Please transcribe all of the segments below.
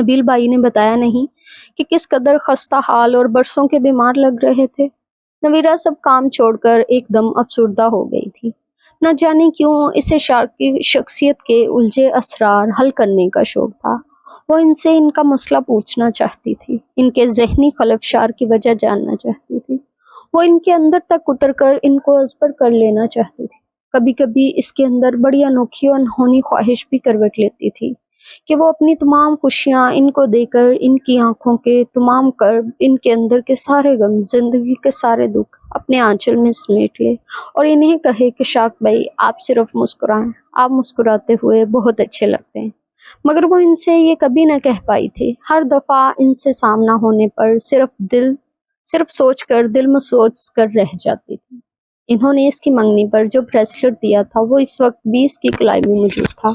نبیل بھائی نے بتایا نہیں کہ کس قدر خستہ حال اور برسوں کے بیمار لگ رہے تھے۔ نویرہ سب کام چھوڑ کر ایک دم افسردہ ہو گئی تھی۔ نہ جانے کیوں اسے شارک کی شخصیت کے الجھے اسرار حل کرنے کا شوق تھا۔ وہ ان سے ان کا مسئلہ پوچھنا چاہتی تھی، ان کے ذہنی خلفشار کی وجہ جاننا چاہتی تھی۔ وہ ان کے اندر تک اتر کر ان کو ازبر کر لینا چاہتی تھی۔ کبھی کبھی اس کے اندر بڑی انوکھی اور انہونی خواہش بھی کروٹ لیتی تھی کہ وہ اپنی تمام خوشیاں ان کو دے کر ان کی آنکھوں کے تمام کرب، ان کے اندر کے سارے غم، زندگی کے سارے دکھ اپنے آنچل میں سمیٹ لے اور انہیں کہے کہ شاک بھائی آپ صرف مسکرائیں، آپ مسکراتے ہوئے بہت اچھے لگتے ہیں۔ مگر وہ ان سے یہ کبھی نہ کہہ پائی تھی۔ ہر دفعہ ان سے سامنا ہونے پر صرف سوچ کر دل میں سوچ کر رہ جاتی تھی۔ انہوں نے اس کی منگنی پر جو بریسلٹ دیا تھا وہ اس وقت 20 کی کلائی میں موجود تھا۔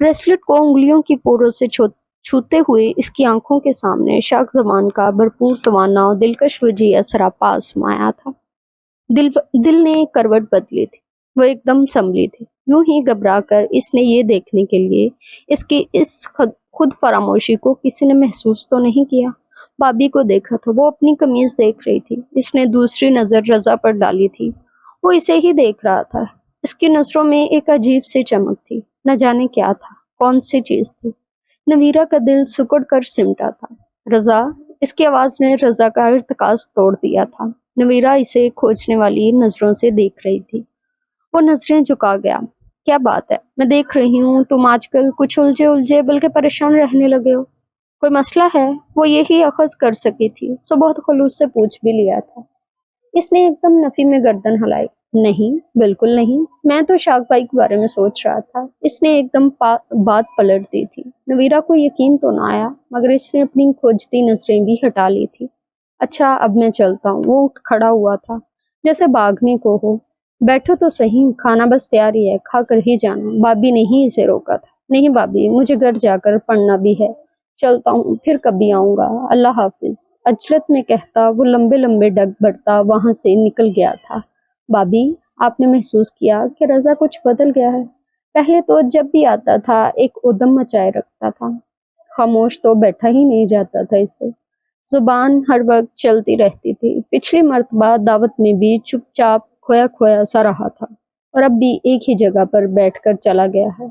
بریسلٹ کو انگلیوں کی پوروں سے چھوتے ہوئے اس کی آنکھوں کے سامنے شاک زمان کا بھرپور توانا اور دلکش وجیہ سراپا آسمایا تھا۔ دل نے ایک کروٹ بدلی تھی، وہ ایک دم سنبھلی تھی۔ یوں ہی گھبرا کر اس نے یہ دیکھنے کے لیے اس کی اس خود فراموشی کو کسی نے محسوس تو نہیں کیا۔ بابی کو دیکھا تھا، وہ اپنی قمیض دیکھ رہی تھی۔ اس نے دوسری نظر رضا پر ڈالی تھی، وہ اسے ہی دیکھ رہا تھا۔ اس کی نظروں میں ایک عجیب سی چمک تھی، نہ جانے کیا تھا، کون سی چیز تھی۔ نویرہ کا دل سکڑ کر سمٹا تھا۔ رضا، اس کی آواز نے رضا کا ارتکاز توڑ دیا تھا۔ نویرہ اسے کھوجنے والی نظروں سے دیکھ رہی تھی۔ وہ نظریں جھکا گیا۔ کیا بات ہے؟ میں دیکھ رہی ہوں تم آج کل کچھ الجھے بلکہ پریشان رہنے لگے ہو۔ کوئی مسئلہ ہے؟ وہ یہی اخذ کر سکی تھی سو بہت خلوص سے پوچھ بھی لیا تھا۔ اس نے ایک دم نفی میں گردن ہلائی۔ نہیں، بالکل نہیں، میں تو شاک بھائی کے بارے میں سوچ رہا تھا۔ اس نے ایک دم بات پلٹ دی تھی۔ نویرہ کو یقین تو نہ آیا مگر اس نے اپنی کھوجتی نظریں بھی ہٹا لی تھی۔ اچھا اب میں چلتا ہوں۔ وہ اٹھ کھڑا ہوا تھا جیسے بھاگنے کو ہو۔ بیٹھو تو صحیح، کھانا بس تیار ہی ہے، کھا کر ہی جانا۔ بابی نے ہی اسے روکا تھا۔ نہیں بابی، مجھے گھر جا کر پڑھنا بھی ہے، چلتا ہوں، پھر کبھی آؤں گا، اللہ حافظ۔ عجلت میں کہتا وہ لمبے لمبے ڈگ بڑھتا وہاں سے نکل گیا تھا۔ بابی، آپ نے محسوس کیا کہ رضا کچھ بدل گیا ہے؟ پہلے تو جب بھی آتا تھا ایک ادم مچائے رکھتا تھا، خاموش تو بیٹھا ہی نہیں جاتا تھا اس سے، زبان ہر وقت چلتی رہتی تھی۔ پچھلی مرتبہ دعوت میں بھی چپ چاپ کھویا کھویا سا رہا تھا اور اب بھی ایک ہی جگہ پر بیٹھ کر چلا گیا ہے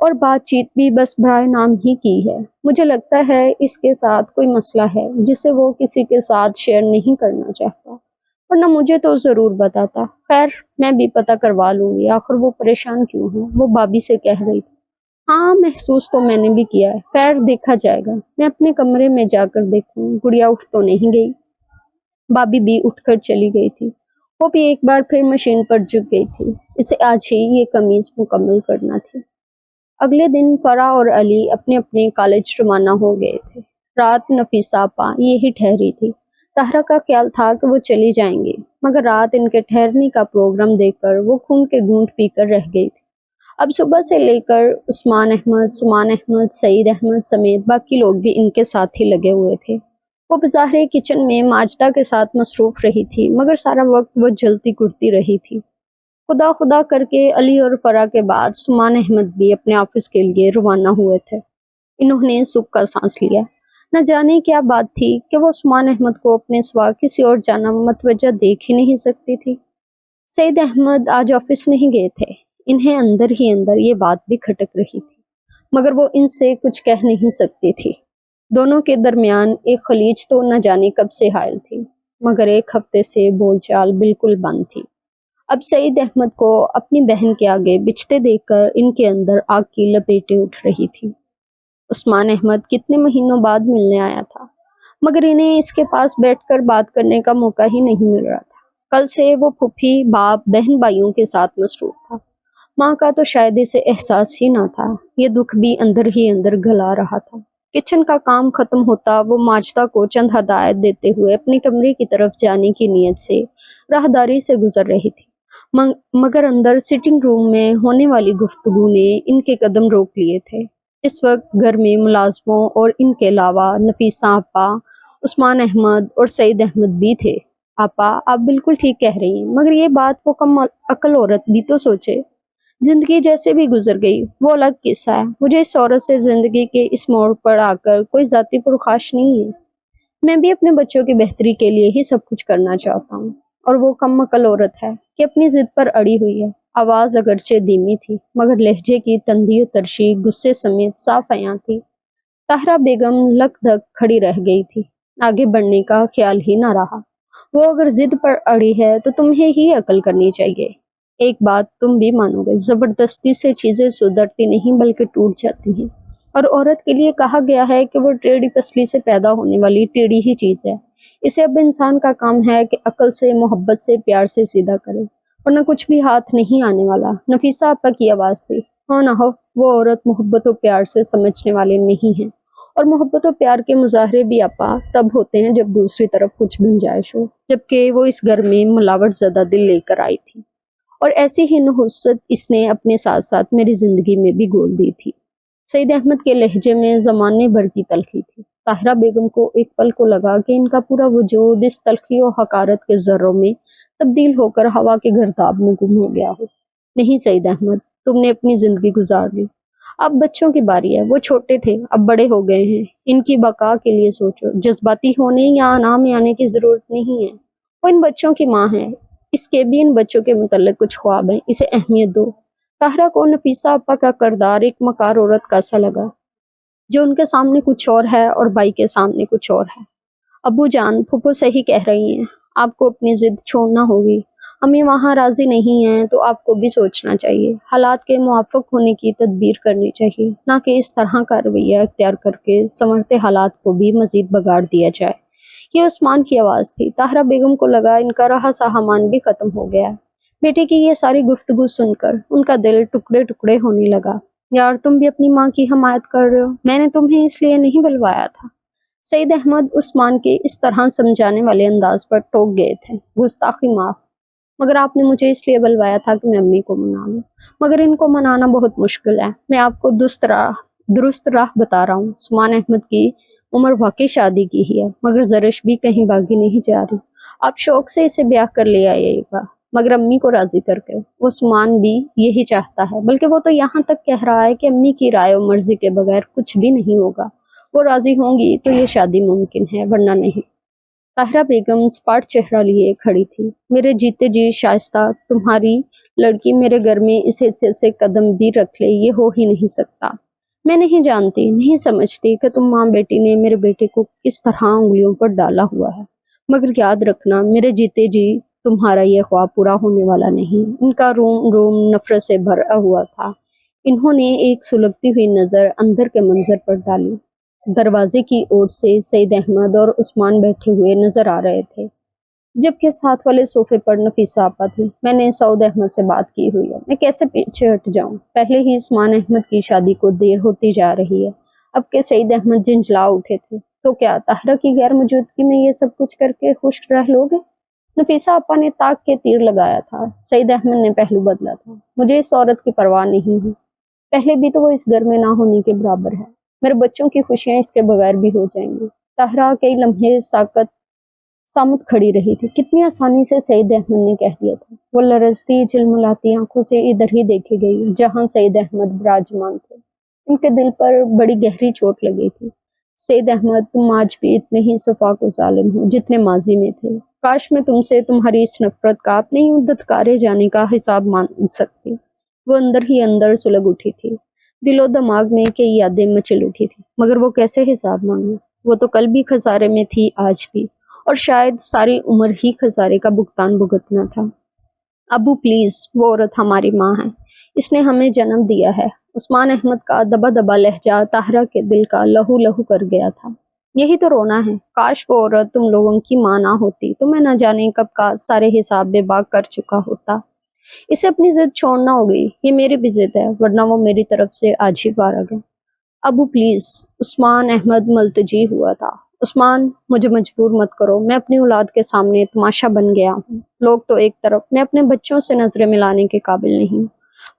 اور بات چیت بھی بس برائے نام ہی کی ہے۔ مجھے لگتا ہے اس کے ساتھ کوئی مسئلہ ہے جسے وہ کسی کے ساتھ شیئر نہیں کرنا چاہتا، ورنہ مجھے تو ضرور بتاتا۔ خیر میں بھی پتہ کروا لوں گی، آخر وہ پریشان کیوں ہے، وہ بابی سے کہہ رہی تھی۔ ہاں محسوس تو میں نے بھی کیا ہے، خیر دیکھا جائے گا، میں اپنے کمرے میں جا کر دیکھوں۔ گڑیا اٹھ تو نہیں گئی؟ بابی بھی اٹھ کر چلی گئی تھی۔ وہ بھی ایک بار پھر مشین پر جھک گئی تھی، اسے آج ہی یہ قمیض مکمل کرنا تھی۔ اگلے دن فرح اور علی اپنے اپنے کالج روانہ ہو گئے تھے۔ رات نفیسہ آپا یہی ٹھہری تھی۔ طاہرہ کا خیال تھا کہ وہ چلی جائیں گی مگر رات ان کے ٹھہرنے کا پروگرام دیکھ کر وہ خون کے گھونٹ پی کر رہ گئی تھی۔ اب صبح سے لے کر عثمان احمد، سمان احمد، سعید احمد سمیت باقی لوگ بھی ان کے ساتھ ہی لگے ہوئے تھے۔ وہ بظاہر کچن میں ماجدہ کے ساتھ مصروف رہی تھی مگر سارا وقت وہ جلتی گڑتی رہی تھی۔ خدا خدا کر کے علی اور فرح کے بعد سمان احمد بھی اپنے آفس کے لیے روانہ ہوئے تھے۔ انہوں نے سکھ کا سانس لیا۔ نہ جانے کیا بات تھی کہ وہ عثمان احمد کو اپنے سوا کسی اور جانب متوجہ دیکھ ہی نہیں سکتی تھی۔ سعید احمد آج آفس نہیں گئے تھے۔ انہیں اندر ہی اندر یہ بات بھی کھٹک رہی تھی مگر وہ ان سے کچھ کہہ نہیں سکتی تھی۔ دونوں کے درمیان ایک خلیج تو نہ جانے کب سے حائل تھی مگر ایک ہفتے سے بول چال بالکل بند تھی۔ اب سعید احمد کو اپنی بہن کے آگے بچھتے دیکھ کر ان کے اندر آگ کی لپیٹیں اٹھ رہی تھی۔ عثمان احمد کتنے مہینوں بعد ملنے آیا تھا مگر انہیں اس کے پاس بیٹھ کر بات کرنے کا موقع ہی نہیں مل رہا تھا۔ کل سے وہ پھوپھی، باپ، بہن بھائیوں کے ساتھ مصروف تھا۔ ماں کا تو شاید اسے احساس ہی نہ تھا، یہ دکھ بھی اندر ہی اندر گلا رہا تھا۔ کچن کا کام ختم ہوتا وہ ماجدہ کو چند ہدایت دیتے ہوئے اپنے کمرے کی طرف جانے کی نیت سے راہداری سے گزر رہی تھی مگر اندر سٹنگ روم میں ہونے والی گفتگو نے ان کے قدم روک لیے تھے۔ اس وقت گھر میں ملازموں اور ان کے علاوہ نفیسہ آپا، عثمان احمد اور سعید احمد بھی تھے۔ آپا آپ بالکل ٹھیک کہہ رہی ہیں مگر یہ بات وہ کم عقل عورت بھی تو سوچے۔ زندگی جیسے بھی گزر گئی وہ الگ قصہ ہے. مجھے اس عورت سے زندگی کے اس موڑ پر آ کر کوئی ذاتی پرخاش نہیں ہے. میں بھی اپنے بچوں کی بہتری کے لیے ہی سب کچھ کرنا چاہتا ہوں. اور وہ کم عقل عورت ہے کہ اپنی ضد پر اڑی ہوئی ہے. آواز اگرچہ دھیمی تھی مگر لہجے کی تندی و ترشی غصے سمیت صاف عیاں تھی. طاہرہ بیگم لک دھک کھڑی رہ گئی تھی. آگے بڑھنے کا خیال ہی نہ رہا. وہ اگر ضد پر اڑی ہے تو تمہیں ہی عقل کرنی چاہیے. ایک بات تم بھی مانو گے، زبردستی سے چیزیں سدھرتی نہیں بلکہ ٹوٹ جاتی ہیں. اور عورت کے لیے کہا گیا ہے کہ وہ ٹیڑھی پسلی سے پیدا ہونے والی ٹیڑھی ہی چیز ہے. اسے اب انسان کا کام ہے کہ عقل سے، محبت سے، پیار سے سیدھا کرے، ورنہ کچھ بھی ہاتھ نہیں آنے والا. نفیسہ آپا کی آواز تھی. ہو نہ ہو وہ عورت محبت و پیار سے سمجھنے والے نہیں ہیں. اور محبت و پیار کے مظاہرے بھی آپا تب ہوتے ہیں جب دوسری طرف کچھ گنجائش ہو، جبکہ وہ اس گھر میں ملاوٹ زدہ دل لے کر آئی تھی. اور ایسی ہی نحوست اس نے اپنے ساتھ ساتھ میری زندگی میں بھی گول دی تھی. سعید احمد کے لہجے میں زمانے بھر کی تلخی تھی. طاہرہ بیگم کو ایک پل کو لگا کہ ان کا پورا وجود اس تلخی و حقارت کے ذروں میں تبدیل ہو کر ہوا کے گرداب میں گم ہو گیا ہو. نہیں سعید احمد، تم نے اپنی زندگی گزار لی. اب بچوں کی باری ہے. وہ چھوٹے تھے، اب بڑے ہو گئے ہیں. ان کی بقا کے لیے سوچو. جذباتی ہونے یا نام میں آنے کی ضرورت نہیں ہے. وہ ان بچوں کی ماں ہے. اس کے بھی ان بچوں کے متعلق کچھ خواب ہیں. اسے اہمیت دو. طاہرہ کو نفیسہ آپا کا کردار ایک مکار عورت کا سا لگا جو ان کے سامنے کچھ اور ہے اور بھائی کے سامنے کچھ اور ہے. ابو جان، پھپھو صحیح کہہ رہی ہیں. آپ کو اپنی ضد چھوڑنا ہوگی. امی وہاں راضی نہیں ہیں تو آپ کو بھی سوچنا چاہیے. حالات کے موافق ہونے کی تدبیر کرنی چاہیے، نہ کہ اس طرح کا رویہ اختیار کر کے سنورتے حالات کو بھی مزید بگاڑ دیا جائے. یہ عثمان کی آواز تھی. طاہرہ بیگم کو لگا ان کا رہا سامان بھی ختم ہو گیا. بیٹے کی یہ ساری گفتگو سن کر ان کا دل ٹکڑے ٹکڑے ہونے لگا. یار تم بھی اپنی ماں کی حمایت کر رہے ہو. میں نے تمہیں اس لیے نہیں بلوایا تھا. سعید احمد عثمان کے اس طرح سمجھانے والے انداز پر ٹوک گئے تھے. گستاخی معاف، مگر آپ نے مجھے اس لیے بلوایا تھا کہ میں امی کو منا لوں. مگر ان کو منانا بہت مشکل ہے. میں آپ کو درست راہ بتا رہا ہوں. عثمان احمد کی عمر واقعی شادی کی ہی ہے، مگر زرش بھی کہیں باغی نہیں جا رہی. آپ شوق سے اسے بیاہ کر لے آئیے گا، مگر امی کو راضی کر کے. عثمان بھی یہی چاہتا ہے، بلکہ وہ تو یہاں تک کہہ رہا ہے کہ امی کی رائے و مرضی کے بغیر کچھ بھی نہیں ہوگا. وہ راضی ہوں گی تو یہ شادی ممکن ہے، ورنہ نہیں. طاہرہ بیگم سپاٹ چہرہ لیے کھڑی تھی. میرے جیتے جی شائستہ، تمہاری لڑکی میرے گھر میں اس حصے سے قدم بھی رکھ لے یہ ہو ہی نہیں سکتا. میں نہیں جانتی، نہیں سمجھتی کہ تم ماں بیٹی نے میرے بیٹے کو کس طرح انگلیوں پر ڈالا ہوا ہے. مگر یاد رکھنا میرے جیتے جی تمہارا یہ خواب پورا ہونے والا نہیں. ان کا روم روم نفرت سے بھرا ہوا تھا. انہوں نے ایک سلگتی ہوئی نظر اندر کے منظر پر ڈالی. دروازے کی اوٹ سے سعید احمد اور عثمان بیٹھے ہوئے نظر آ رہے تھے، جبکہ ساتھ والے صوفے پر نفیسہ آپا تھی. میں نے سعود احمد سے بات کی ہوئی ہے، میں کیسے پیچھے ہٹ جاؤں. پہلے ہی عثمان احمد کی شادی کو دیر ہوتی جا رہی ہے. اب کہ سعید احمد جنجلا اٹھے تھے. تو کیا طاہرہ کی غیر موجودگی میں یہ سب کچھ کر کے خوش رہ لو گے؟ نفیسہ آپا نے تاک کے تیر لگایا تھا. سعید احمد نے پہلو بدلا تھا. مجھے اس عورت کی پرواہ نہیں ہے. پہلے بھی تو وہ اس گھر میں نہ ہونے کے برابر ہے. میرے بچوں کی خوشیاں اس کے بغیر بھی ہو جائیں گی. طاہرہ کئی لمحے سامت کھڑی رہی تھی. کتنی آسانی سے سعید احمد نے کہہ دیا تھا. وہ لرزتی جلملاتی آنکھوں سے ادھر ہی دیکھے گئی جہاں سعید احمد براجمان تھے. ان کے دل پر بڑی گہری چوٹ لگی تھی. سعید احمد، تم آج بھی اتنے ہی صفاق و ظالم ہو جتنے ماضی میں تھے. کاش میں تم سے تمہاری اس نفرت کا اپنے یوں دھتکارے جانے کا حساب مان سکتی. وہ اندر ہی اندر سلگ اٹھی تھی. دل و دماغ میں کئی یادیں مچل اٹھی تھی، مگر وہ کیسے حساب مانگے. وہ تو کل بھی خسارے میں تھی، آج بھی، اور شاید ساری عمر ہی خسارے کا بھگتان بھگتنا تھا. ابو پلیز، وہ عورت ہماری ماں ہے. اس نے ہمیں جنم دیا ہے. عثمان احمد کا دبا دبا لہجہ طاہرہ کے دل کا لہو لہو کر گیا تھا. یہی تو رونا ہے. کاش وہ عورت تم لوگوں کی ماں نہ ہوتی تو میں نہ جانے کب کا سارے حساب بے باک کر چکا ہوتا. اسے اپنی ضد چھوڑنا ہوگی. یہ میری بھی ضد ہے، ورنہ وہ میری طرف سے آج ہی پار آ گیا. ابو پلیز، عثمان احمد ملتجی ہوا تھا. عثمان، مجھے مجبور مت کرو. میں اپنی اولاد کے سامنے تماشا بن گیا ہوں. لوگ تو ایک طرف، میں اپنے بچوں سے نظریں ملانے کے قابل نہیں.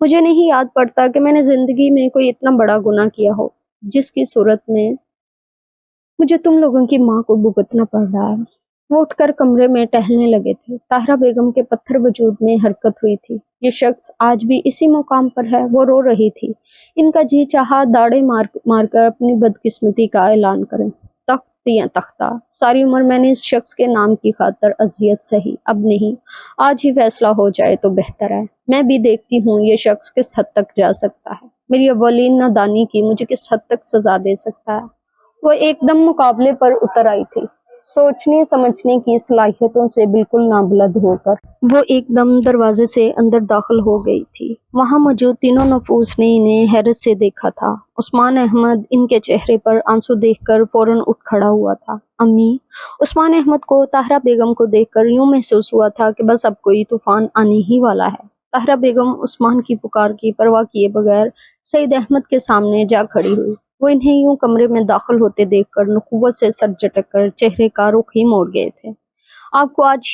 مجھے نہیں یاد پڑتا کہ میں نے زندگی میں کوئی اتنا بڑا گناہ کیا ہو جس کی صورت میں مجھے تم لوگوں کی ماں کو بھگتنا پڑ رہا ہے. وہ اٹھ کر کمرے میں ٹہلنے لگے تھے۔ طاہرہ بیگم کے پتھر وجود میں حرکت ہوئی تھی۔ یہ شخص آج بھی اسی مقام پر ہے۔ وہ رو رہی تھی۔ ان کا جی چاہا داڑے مار کر اپنی بدقسمتی کا اعلان کریں۔ تخت یا تختہ، ساری عمر میں نے اس شخص کے نام کی خاطر اذیت سہی، اب نہیں، آج ہی فیصلہ ہو جائے تو بہتر ہے۔ میں بھی دیکھتی ہوں یہ شخص کس حد تک جا سکتا ہے، میری اولین نادانی کی مجھے کس حد تک سزا دے سکتا ہے۔ وہ ایک دم مقابلے پر اتر آئی تھی، سوچنے سمجھنے کی صلاحیتوں سے بالکل نابلد ہو کر وہ ایک دم دروازے سے اندر داخل ہو گئی تھی۔ وہاں موجود تینوں نفوس نے انہیں حیرت سے دیکھا تھا۔ عثمان احمد ان کے چہرے پر آنسو دیکھ کر فوراً اٹھ کھڑا ہوا تھا۔ امی! عثمان احمد کو طاہرہ بیگم کو دیکھ کر یوں محسوس ہوا تھا کہ بس اب کوئی طوفان آنے ہی والا ہے۔ طاہرہ بیگم عثمان کی پکار کی پرواہ کیے بغیر سعید احمد کے سامنے جا کھڑی ہوئی۔ وہ انہیں یوں کمرے میں داخل ہوتے دیکھ کر نخوت سے سر جھٹک کر چہرے کا رخ ہی موڑ گئے تھے۔ آپ کو آج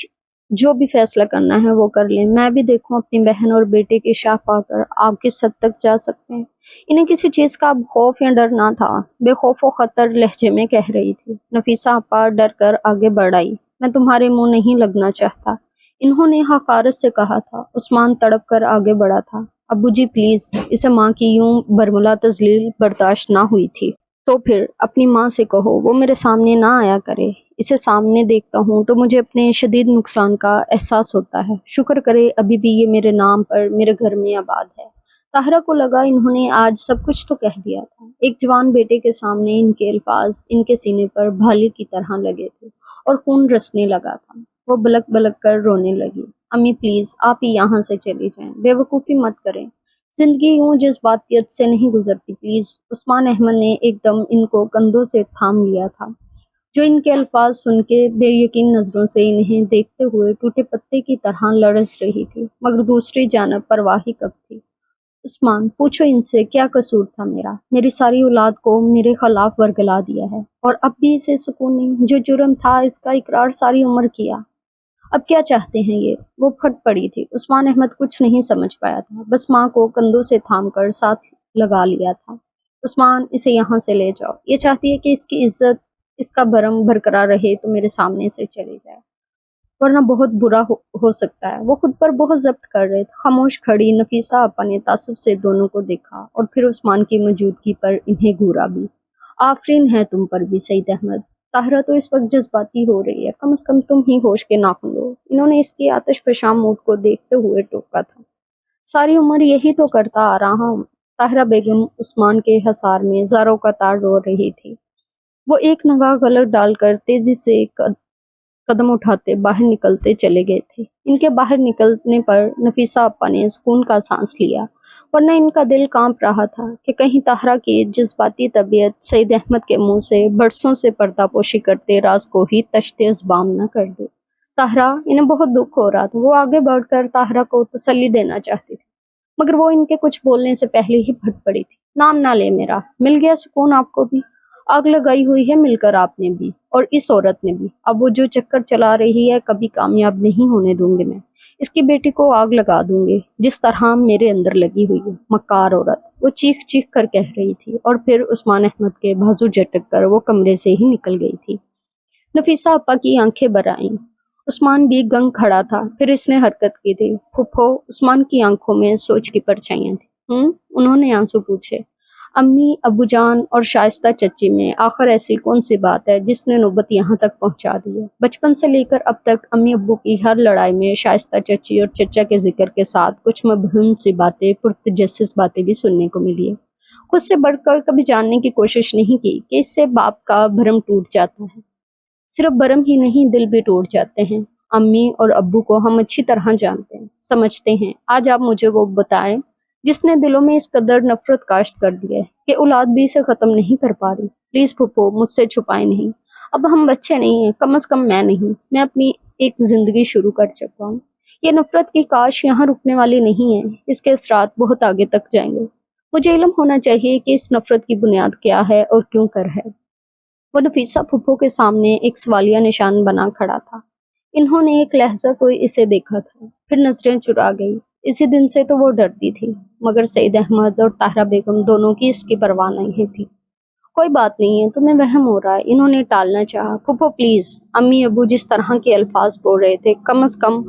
جو بھی فیصلہ کرنا ہے وہ کر لیں، میں بھی دیکھوں اپنی بہن اور بیٹے کی شاہ پا کر آپ کس حد تک جا سکتے ہیں۔ انہیں کسی چیز کا اب خوف یا ڈر نہ تھا، بے خوف و خطر لہجے میں کہہ رہی تھی۔ نفیسہ آپا ڈر کر آگے بڑھ آئی۔ میں تمہارے منہ نہیں لگنا چاہتا، انہوں نے حقارت سے کہا تھا۔ عثمان تڑپ کر آگے بڑھا تھا۔ ابو جی پلیز، اسے ماں کی یوں برملا تذلیل برداشت نہ ہوئی تھی۔ تو پھر اپنی ماں سے کہو وہ میرے سامنے نہ آیا کرے، اسے سامنے دیکھتا ہوں تو مجھے اپنے شدید نقصان کا احساس ہوتا ہے۔ شکر کرے ابھی بھی یہ میرے نام پر میرے گھر میں آباد ہے۔ طاہرہ کو لگا انہوں نے آج سب کچھ تو کہہ دیا تھا۔ ایک جوان بیٹے کے سامنے ان کے الفاظ ان کے سینے پر بھالے کی طرح لگے تھے اور خون رسنے لگا تھا۔ وہ بلک بلک کر رونے لگی۔ امی پلیز آپ ہی یہاں سے چلی جائیں، بے وقوفی مت کریں، زندگی یوں جذباتیت سے نہیں گزرتی پلیز۔ عثمان احمد نے ایک دم ان کو کندھوں سے تھام لیا تھا، جو ان کے الفاظ سن کے بے یقین نظروں سے انہیں دیکھتے ہوئے ٹوٹے پتے کی طرح لرز رہی تھی، مگر دوسری جانب پرواہی کب تھی۔ عثمان پوچھو ان سے کیا قصور تھا میرا، میری ساری اولاد کو میرے خلاف ورگلا دیا ہے اور اب بھی اسے سکون نہیں، جو جرم تھا اس کا اقرار ساری عمر کیا، اب کیا چاہتے ہیں یہ۔ وہ پھٹ پڑی تھی۔ عثمان احمد کچھ نہیں سمجھ پایا تھا، بس ماں کو کندھوں سے تھام کر ساتھ لگا لیا تھا۔ عثمان اسے یہاں سے لے جاؤ، یہ چاہتی ہے کہ اس کی عزت اس کا بھرم برقرار رہے تو میرے سامنے سے چلے جائے، ورنہ بہت برا ہو سکتا ہے۔ وہ خود پر بہت ضبط کر رہے تھے۔ خاموش کھڑی نفیسہ آپا نے تعصب سے دونوں کو دیکھا اور پھر عثمان کی موجودگی پر انہیں گھورا بھی۔ آفرین ہے تم پر بھی سعید احمد، طاہرہ تو اس وقت جذباتی ہو رہی ہے، کم از کم تم ہی ہوش کے ناخن لو، انہوں نے اس کی آتش فشاں موڈ کو دیکھتے ہوئے ٹوکا تھا۔ ساری عمر یہی تو کرتا آ رہا ہوں۔ طاہرہ بیگم عثمان کے حصار میں زاروں کا تار رو رہی تھی۔ وہ ایک نگاہ غلط ڈال کر تیزی سے قدم اٹھاتے باہر نکلتے چلے گئے تھے۔ ان کے باہر نکلنے پر نفیسہ آپا نے سکون کا سانس لیا، ورنہ ان کا دل کانپ رہا تھا کہ کہیں طاہرہ کی جذباتی طبیعت سعید احمد کے منہ سے برسوں سے پردہ پوشی کرتے راز کو ہی تشت ازبام نہ کر دے۔ طاہرہ، انہیں بہت دکھ ہو رہا تھا۔ وہ آگے بڑھ کر طاہرہ کو تسلی دینا چاہتی تھی، مگر وہ ان کے کچھ بولنے سے پہلے ہی پھٹ پڑی تھی۔ نام نہ لے میرا، مل گیا سکون آپ کو بھی، آگ لگائی ہوئی ہے مل کر آپ نے بھی اور اس عورت نے بھی۔ اب وہ جو چکر چلا رہی ہے کبھی کامیاب نہیں ہونے دوں گی میں، اس کی بیٹی کو آگ لگا دوں گی جس طرح میرے اندر لگی ہوئی ہے، مکار عورت، وہ چیخ چیخ کر کہہ رہی تھی، اور پھر عثمان احمد کے بازو جھٹک کر وہ کمرے سے ہی نکل گئی تھی۔ نفیسہ آپا کی آنکھیں بھر آئیں۔ عثمان بھی گنگ کھڑا تھا، پھر اس نے حرکت کی تھی۔ پھپھو، عثمان کی آنکھوں میں سوچ کی پرچھائیاں تھیں۔ انہوں نے آنسو پوچھے۔ امی، ابو جان اور شائستہ چچی میں آخر ایسی کون سی بات ہے جس نے نوبت یہاں تک پہنچا دی ہے؟ بچپن سے لے کر اب تک امی ابو کی ہر لڑائی میں شائستہ چچی اور چچا کے ذکر کے ساتھ کچھ مبہم سی باتیں، پرتجسس باتیں بھی سننے کو ملی ہے۔ خود سے بڑھ کر کبھی جاننے کی کوشش نہیں کی کہ اس سے باپ کا بھرم ٹوٹ جاتا ہے۔ صرف برم ہی نہیں، دل بھی ٹوٹ جاتے ہیں۔ امی اور ابو کو ہم اچھی طرح جانتے ہیں، سمجھتے ہیں۔ آج آپ مجھے وہ بتائیں جس نے دلوں میں اس قدر نفرت کاشت کر دی ہے کہ اولاد بھی اسے ختم نہیں کر پا رہی۔ پلیز پھپھو، مجھ سے چھپائیں نہیں، اب ہم بچے نہیں ہیں، کم از کم میں نہیں، میں اپنی ایک زندگی شروع کر چکا ہوں۔ یہ نفرت کی کاش یہاں رکنے والی نہیں ہے، اس کے اثرات بہت آگے تک جائیں گے۔ مجھے علم ہونا چاہیے کہ اس نفرت کی بنیاد کیا ہے اور کیوں کر ہے۔ وہ نفیسہ پھپھو کے سامنے ایک سوالیہ نشان بنا کھڑا تھا۔ انہوں نے ایک لحظہ کوئی اسے دیکھا تھا، پھر نظریں چرا گئی۔ اسی دن سے تو وہ ڈرتی تھی، مگر سعید احمد اور طاہرہ بیگم دونوں کی اس کی پرواہ نہیں تھی۔ کوئی بات نہیں ہے، تمہیں وہم ہو رہا ہے، انہوں نے ٹالنا چاہا۔ پھپھو پلیز، امی ابو جس طرح کے الفاظ بول رہے تھے، کم از کم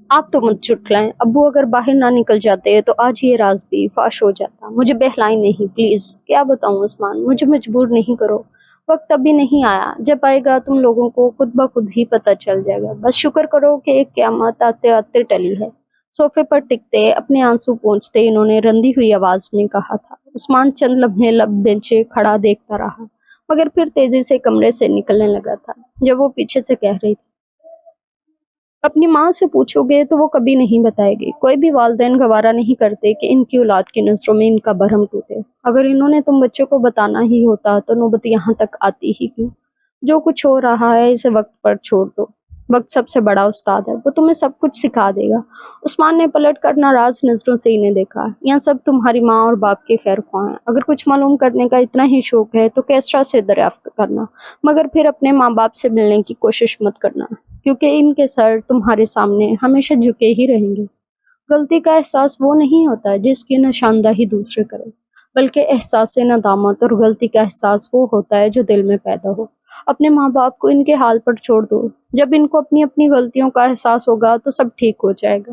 آپ تو مت جھٹلائیں۔ ابو اگر باہر نہ نکل جاتے تو آج یہ راز بھی فاش ہو جاتا۔ مجھے بہلائیں نہیں پلیز۔ کیا بتاؤں عثمان، مجھے مجبور نہیں کرو، وقت ابھی نہیں آیا، جب آئے گا تم لوگوں کو خود بخود ہی پتہ چل جائے گا۔ بس شکر کرو کہ ایک قیامت آتے آتے ٹلی ہے۔ صوفے پر ٹکتے اپنے آنسو پونچھتے انہوں نے رندی ہوئی آواز میں کہا تھا۔ عثمان چند لمحے لب بینچے کھڑا دیکھتا رہا، مگر پھر تیزی سے کمرے سے نکلنے لگا تھا جب وہ پیچھے سے کہہ رہی تھی، اپنی ماں سے پوچھو گے تو وہ کبھی نہیں بتائے گی۔ کوئی بھی والدین گوارا نہیں کرتے کہ ان کی اولاد کی نظروں میں ان کا بھرم ٹوٹے۔ اگر انہوں نے تم بچوں کو بتانا ہی ہوتا تو نوبت یہاں تک آتی ہی کیوں؟ جو کچھ ہو رہا ہے اسے وقت پر چھوڑ دو، وقت سب سے بڑا استاد ہے، وہ تمہیں سب کچھ سکھا دے گا۔ عثمان نے پلٹ کر ناراض نظروں سے انہیں دیکھا۔ یہاں سب تمہاری ماں اور باپ کے خیر خواہ ہیں، اگر کچھ معلوم کرنے کا اتنا ہی شوق ہے تو کیسرا سے دریافت کرنا، مگر پھر اپنے ماں باپ سے ملنے کی کوشش مت کرنا، کیونکہ ان کے سر تمہارے سامنے ہمیشہ جھکے ہی رہیں گے۔ غلطی کا احساس وہ نہیں ہوتا جس کی نشاندہی دوسرے کرے، بلکہ احساس ندامت اور غلطی کا احساس وہ ہوتا ہے جو دل میں پیدا ہو۔ اپنے ماں باپ کو ان کے حال پر چھوڑ دو، جب ان کو اپنی اپنی غلطیوں کا احساس ہوگا تو سب ٹھیک ہو جائے گا۔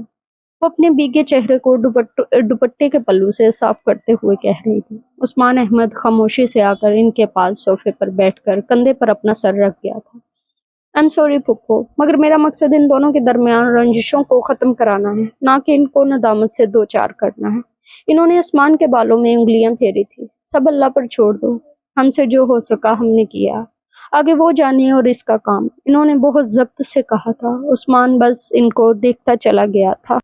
وہ اپنے بھیگے چہرے کو دوپٹے کے پلو سے صاف کرتے ہوئے کہہ رہی تھی۔ عثمان احمد خاموشی سے آ کر ان کے پاس صوفے پر بیٹھ کر کندھے پر اپنا سر رکھ گیا تھا۔ I'm sorry پھپھو، مگر میرا مقصد ان دونوں کے درمیان رنجشوں کو ختم کرانا ہے، نہ کہ ان کو ندامت سے دوچار کرنا ہے۔ انہوں نے عثمان کے بالوں میں انگلیاں پھیری تھی۔ سب اللہ پر چھوڑ دو، ہم سے جو ہو سکا ہم نے کیا، آگے وہ جانے اور اس کا کام، انہوں نے بہت ضبط سے کہا تھا۔ عثمان بس ان کو دیکھتا چلا گیا تھا۔